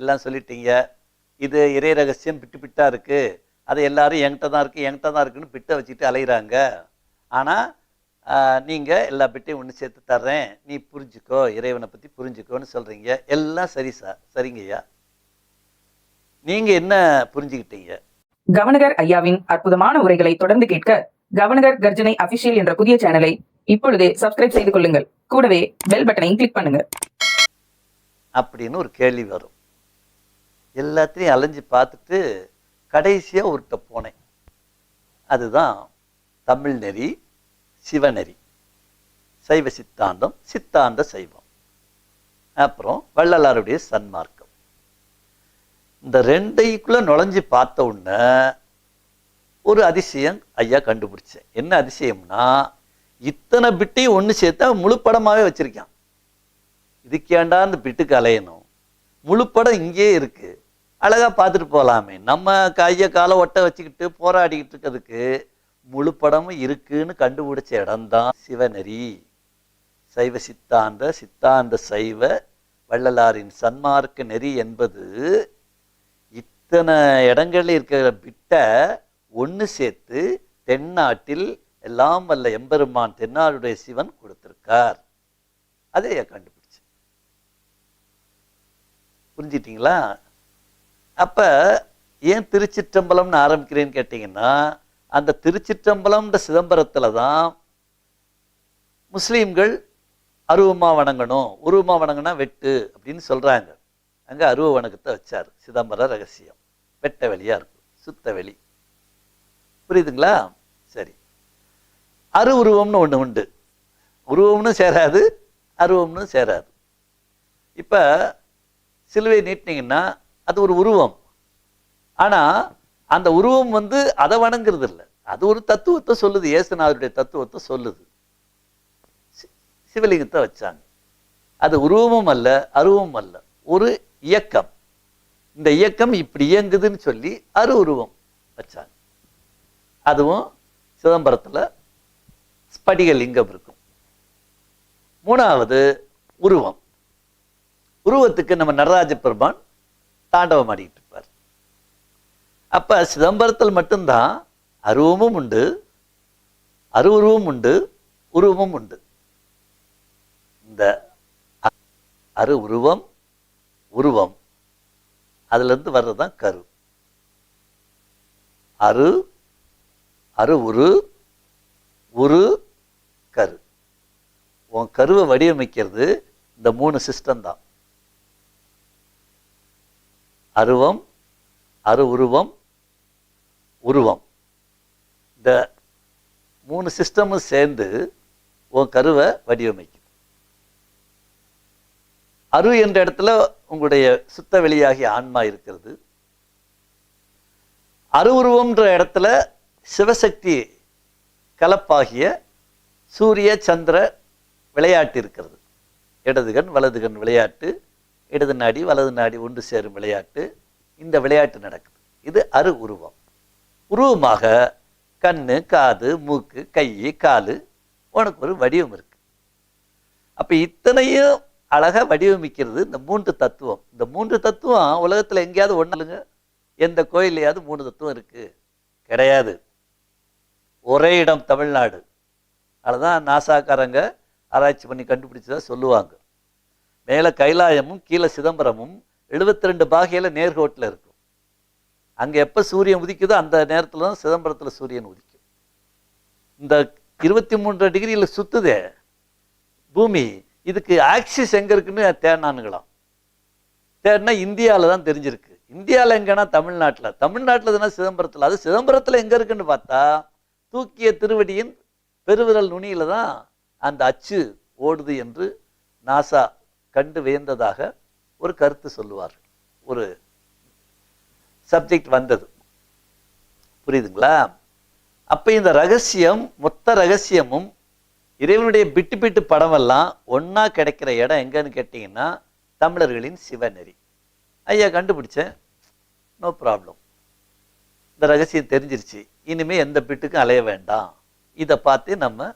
எல்லாம் சொல்லிட்டீங்க. இது இறை ரகசியம் பிட்டு பிட்டா இருக்கு, அது எல்லாரும் என்கிட்ட தான் இருக்கு என்கிட்ட தான் இருக்குன்னு பிட்டை வச்சுட்டு அலைகிறாங்க. ஆனால் நீங்கள் எல்லா பிட்டையும் ஒன்று சேர்த்து தர்றேன், நீ புரிஞ்சுக்கோ, இறைவனை பற்றி புரிஞ்சுக்கோன்னு சொல்கிறீங்க. எல்லாம் சரி சார், சரிங்கய்யா. நீங்கள் என்ன புரிஞ்சுக்கிட்டீங்க? கவர்னர் ஐயாவின் அற்புதமான உரைகளை தொடர்ந்து கேட்க கவர்னர் கர்ஜனை அபிஷியல் என்ற புதிய சேனலை இப்பொழுதே சப்ஸ்கிரைப் செய்து கொள்ளுங்கள். கூடவே பெல் பட்டனையும் கிளிக் பண்ணுங்க அப்படின்னு ஒரு கேள்வி வரும். எல்லாத்தையும் அலைஞ்சு பார்த்துட்டு கடைசியாக ஒருத்த போனேன். அதுதான் தமிழ் நெறி, சிவநெறி, சைவ சித்தாந்தம், சித்தாந்த சைவம், அப்புறம் வள்ளலாருடைய சன்மார்க்கம். இந்த ரெண்டைக்குள்ள நுழைஞ்சு பார்த்த உடனே ஒரு அதிசயம் ஐயா கண்டுபிடிச்சேன். என்ன அதிசயம்னா, இத்தனை பிட்டையும் ஒன்று சேர்த்தா முழு படமாகவே வச்சிருக்கான். இதுக்கேண்டா அந்த பிட்டுக்கு அலையணும், முழு படம் இங்கேயே இருக்கு, அழகா பார்த்துட்டு போகலாமே. நம்ம கையை காலை ஒட்ட வச்சுக்கிட்டு போராடிக்கிட்டு இருக்கிறதுக்கு முழு படமும் இருக்குன்னு கண்டுபிடிச்ச இடம்தான் சிவநெறி, சைவ சித்தாந்த, சித்தாந்த சைவ, வள்ளலாரின் சன்மார்க்க நெறி என்பது இத்தனை இடங்கள்ல இருக்கிற பிட்டை ஒன்று சேர்த்து தென்னாட்டில் எல்லாம் வல்ல எம்பெருமான் தென்னாடுடைய சிவன் கொடுத்திருக்கார். அதை கண்டுபிடிச்சு. புரிஞ்சிட்டீங்களா? அப்ப ஏன் திருச்சிற்றம்பலம்னு ஆரம்பிக்கிறேன்னு கேட்டீங்கன்னா, அந்த திருச்சிற்றம்பலம்ன்ற சிதம்பரத்துல தான் முஸ்லீம்கள் அருவமா வணங்கணும், உருவமா வணங்கினா வெட்டு அப்படின்னு சொல்றாங்க. அங்க அருவ வணக்கத்தை வச்சார். சிதம்பர ரகசியம் வெட்ட வெளியா இருக்கும், சுத்த வெளி. புரியுதுங்களா? சரி. அரு உருவம்னு ஒண்ணு உண்டு. உருவம்னு சேராது, அருவம்னு சேராது. இப்ப சிலுவை நீட்டினீங்கன்னா அது ஒரு உருவம். ஆனா அந்த உருவம் அதை வணங்குறது இல்லை, அது ஒரு தத்துவத்தை சொல்லுது, இயேசுநாதருடைய தத்துவத்தை சொல்லுது. சிவலிங்கத்தை வச்சாங்க. அது உருவமும் அல்ல, அருவமும் அல்ல, ஒரு இயக்கம். இந்த இயக்கம் இப்படி இயங்குதுன்னு சொல்லி அரு உருவம் வச்சாங்க. அதுவும் சிதம்பரத்துல ஸ்படிக லிங்கம் இருக்கும். மூணாவது உருவம். உருவத்துக்கு நம்ம நடராஜ பெருமான் தாண்டவம் ஆடிக்கிட்டு இருப்பார். அப்ப சிதம்பரத்தில் மட்டும்தான் அருவமும் உண்டு, அரு உருவம் உண்டு, உருவமும் உண்டு. இந்த அரு உருவம், உருவம், அதுல இருந்து வர்றதுதான் கரு. அரு, அரு உரு, உரு கரு. உன் கருவை வடிவமைக்கிறது இந்த மூணு சிஸ்டம் தான். அருவம், அரு உருவம், உருவம். இந்த மூணு சிஸ்டமும் சேர்ந்து உன் கருவை வடிவமைக்கும். அரு என்ற இடத்துல உங்களுடைய சுத்த வெளியாகிய ஆன்மா இருக்கிறது. அரு உருவம்ன்ற இடத்துல சிவசக்தி கலப்பாகிய சூரிய சந்திர விளையாட்டு இருக்கிறது. இடதுகண் வலதுகண் விளையாட்டு, இடது நாடி வலது நாடி ஒன்று சேரும் விளையாட்டு. இந்த விளையாட்டு நடக்குது. இது அரு உருவம். உருவமாக கண்ணு, காது, மூக்கு, கை, காலு, உனக்கு ஒரு வடிவம் இருக்கு. அப்ப இத்தனையும் அழகா வடிவமைக்கிறது இந்த மூன்று தத்துவம். இந்த மூன்று தத்துவம் உலகத்துல எங்கேயாவது ஒண்ணுங்க, எந்த கோயிலையாவது மூணு தத்துவம் இருக்கு? கிடையாது. ஒரே இடம் தமிழ்நாடு. அதுதான் நாசாக்காரங்க ஆராய்ச்சி பண்ணி கண்டுபிடிச்சதா சொல்லுவாங்க. மேல கைலாயமும் கீழே சிதம்பரமும் 72 பாகையில நேர்கோட்டில் இருக்கும். அங்க எப்ப சூரியன் உதிக்குதோ அந்த நேரத்துல தான் சிதம்பரத்துல சூரியன் உதிக்கும். இந்த 23 டிகிரியில சுத்துதே பூமி, இதுக்கு ஆக்சிஸ் எங்க இருக்குன்னு தேடினானுங்களாம். தேடினா இந்தியாவில தான் தெரிஞ்சிருக்கு. இந்தியாவில் எங்கன்னா தமிழ்நாட்டில், தமிழ்நாட்டில் தானே சிதம்பரத்தில். அது சிதம்பரத்தில் எங்க இருக்குன்னு பார்த்தா தூக்கிய திருவடியின் பெருவிரல் நுனியில தான் அந்த அச்சு ஓடுது என்று நாசா கண்டு வியந்ததாக ஒரு கருத்து சொல்லுவார்கள். ஒரு சப்ஜெக்ட் வந்தது. புரியுதுங்களா? அப்ப இந்த ரகசியம், மொத்த ரகசியமும் இறைவனுடைய பிட்டு பிட்டு படமெல்லாம் ஒன்னா கிடைக்கிற இடம் எங்கன்னு கேட்டீங்கன்னா தமிழர்களின் சிவநெறி. ஐயா கண்டுபிடிச்சேன், நோ ப்ராப்ளம், இந்த ரகசியம் தெரிஞ்சிருச்சு, இனிமே எந்த பிட்டுக்கும் அலைய வேண்டாம், இதை பார்த்து நம்ம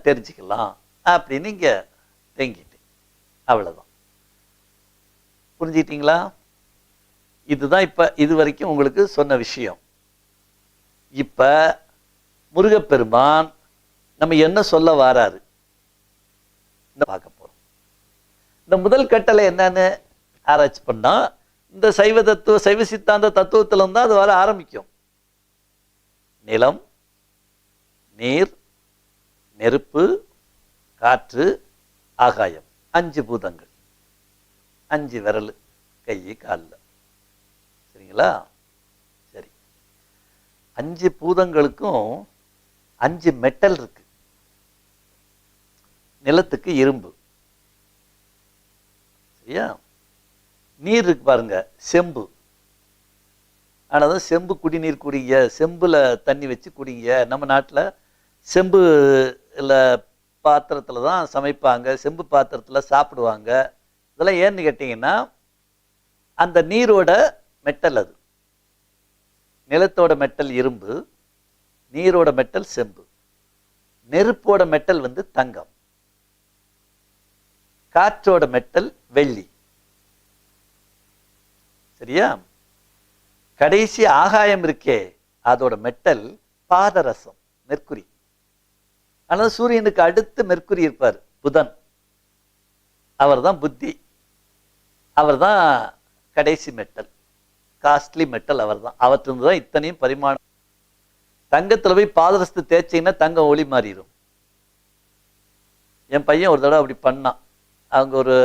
தெரிஞ்சுக்கலாம் அப்படின்னு இங்க தேங்கிட்டேன். அவ்வளவுதான். புரிஞ்சுக்கிட்டீங்களா? இதுதான் இப்ப இது வரைக்கும் உங்களுக்கு சொன்ன விஷயம். இப்ப முருகப்பெருமான் நம்ம என்ன சொல்ல வாராரு பார்க்க போறோம். இந்த முதல் கட்டளை என்னன்னு ஆராய்ச்சி பண்ணா, இந்த சைவ சித்தாந்த தத்துவத்துல தான் அது வர ஆரம்பிக்கும். நிலம், நீர், நெருப்பு, காற்று, ஆகாயம், 5 பூதங்கள், 5 விரல் கை காலில். சரிங்களா? சரி, 5 பூதங்களுக்கும் 5 மெட்டல் இருக்கு. நிலத்துக்கு இரும்பு, சரியா? நீர் இருக்கு பாருங்க, செம்பு. ஆனால் செம்பு குடிநீர் குடிங்க, செம்புல தண்ணி வச்சு குடிங்க. நம்ம நாட்டில் செம்பு பாத்திரத்தில் தான் சமைப்பாங்க, செம்பு பாத்திரத்தில் சாப்பிடுவாங்க. இதெல்லாம் ஏன்னு கேட்டிங்கன்னா, அந்த நீரோட மெட்டல் அது. நிலத்தோட மெட்டல் இரும்பு, நீரோட மெட்டல் செம்பு, நெருப்போட மெட்டல் தங்கம், காற்றோட மெட்டல் வெள்ளி. சரியா? கடைசி ஆகாயம் இருக்கே, அதோட மெட்டல் பாதரசம், மெர்க்குரி. ஆனால் சூரியனுக்கு அடுத்து மெர்க்குரி இருப்பார், புதன். அவர் தான் புத்தி, அவர் தான் கடைசி மெட்டல், காஸ்ட்லி மெட்டல் அவர் தான். அவற்றிலிருந்து தான் இத்தனையும் பரிமாணம். தங்கத்தில் போய் பாதரசத்தை தேய்ச்சிங்கன்னா தங்கம் ஒளி மாறிடும். என் பையன் ஒரு தடவை அப்படி பண்ணான். அவங்க ஒரு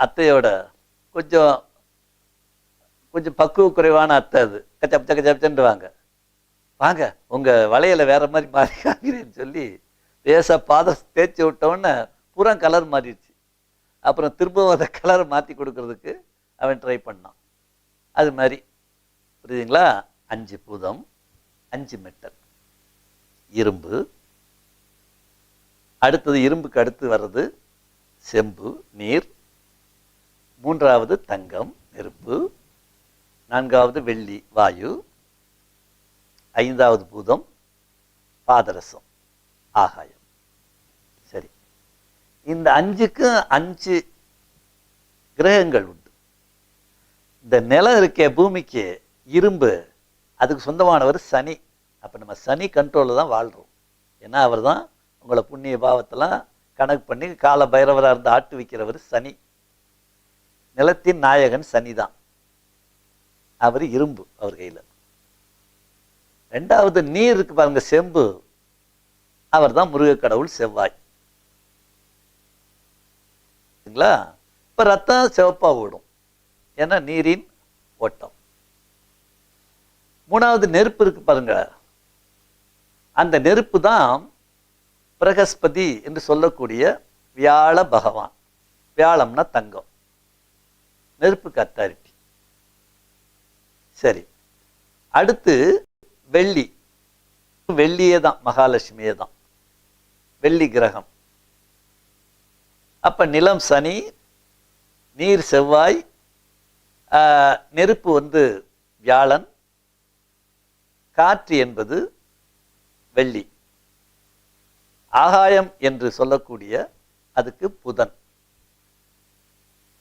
அத்தையோட கொஞ்சம் பக்குவ குறைவான அத்தை, அது கச்சப்பச்சன்னு வாங்க வாங்க உங்க வளையலை வேற மாதிரி மாறி காமிறேன்னு சொல்லி லேசா பாதரசத்தை தேய்ச்சி விட்டோன்னு பூரா கலர் மாறிடுச்சு. அப்புறம் திரும்பவும் அதை கலரை மாற்றி கொடுக்கறதுக்கு அவன் ட்ரை பண்ணான். அது மாதிரி புரியுதுங்களா? 5 பூதம், 5 மெட்டல். இரும்பு, அடுத்தது இரும்புக்கு அடுத்து வர்றது செம்பு, நீர், 3வது தங்கம், நெருப்பு, 4வது வெள்ளி, வாயு, 5வது பூதம் பாதரசம், ஆகாயம். சரி, இந்த 5க்கு 5 கிரகங்கள் உண்டு. இந்த நிலம் இருக்கே, பூமிக்கு இரும்பு, அதுக்கு சொந்தமானவர் சனி. அப்போ நம்ம சனி கண்ட்ரோலில் தான் வாழ்கிறோம். ஏன்னா அவர் தான் உங்களை புண்ணிய பாவத்தெல்லாம் கணக்கு பண்ணி கால பைரவராக இருந்து ஆட்டு வைக்கிறவர் சனி. நிலத்தின் நாயகன் சனி தான். அவர் இரும்பு, அவர் கையில். 2வது நீர் இருக்கு பாருங்க, செம்பு, அவர் தான் முருக கடவுள் செவ்வாய். சரிங்களா? இப்போ ரத்தம் சிவப்பா ஓடும், ஏன்னா நீரின் ஓட்டம். 3வது நெருப்பு இருக்கு பாருங்க, அந்த நெருப்பு தான் பிரகஸ்பதி என்று சொல்லக்கூடிய வியாழ பகவான். வியாழம்னா தங்கம், நெருப்புக்கு அத்தாரிட்டி. சரி, அடுத்து வெள்ளி. வெள்ளியே தான், மகாலட்சுமியே தான் வெள்ளி கிரகம். அப்ப நிலம் சனி, நீர் செவ்வாய், நெருப்பு வியாழன், காற்று என்பது வெள்ளி, ஆகாயம் என்று சொல்லக்கூடிய அதுக்கு புதன்.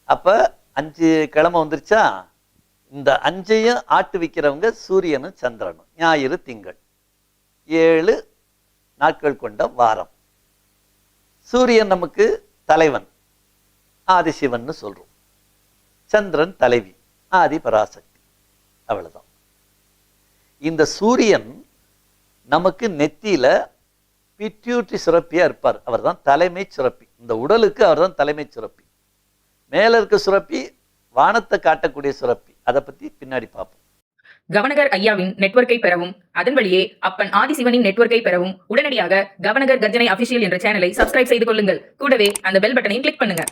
அப்ப 5 கிழமை வந்துருச்சா? இந்த 5ஐயும் ஆட்டு வைக்கிறவங்க சூரியனும் சந்திரனும். ஞாயிறு, திங்கள், 7 நாட்கள் கொண்ட வாரம். சூரியன் நமக்கு தலைவன், ஆதிசிவன் சொல்றோம். சந்திரன் தலைவி, ஆதி பராசக்தி. அவ்வளவுதான். இந்த சூரியன் நமக்கு நெத்தியில பிட்யூட்ரி சுரப்பியா இருப்பார். அவர் தான் தலைமை சுரப்பி. இந்த உடலுக்கு அவர் தான் தலைமை சுரப்பி. மேல இருக்க சுரப்பி வானத்தை காட்டக்கூடிய சுரப்பி. அதை பத்தி பின்னாடி பார்ப்போம். கவனகர் ஐயாவின் நெட்வொர்க்கை பெறவும், அதன் வழியே அப்பன் ஆதிசிவனின் நெட்வொர்க்கை பெறவும் உடனடியாக கவனகர் கர்ஜனை அபிஷியல் என்ற சேனலை சப்ஸ்கிரைப் செய்து கொள்ளுங்கள். கூடவே அந்த பெல் பட்டனையும் கிளிக் பண்ணுங்க.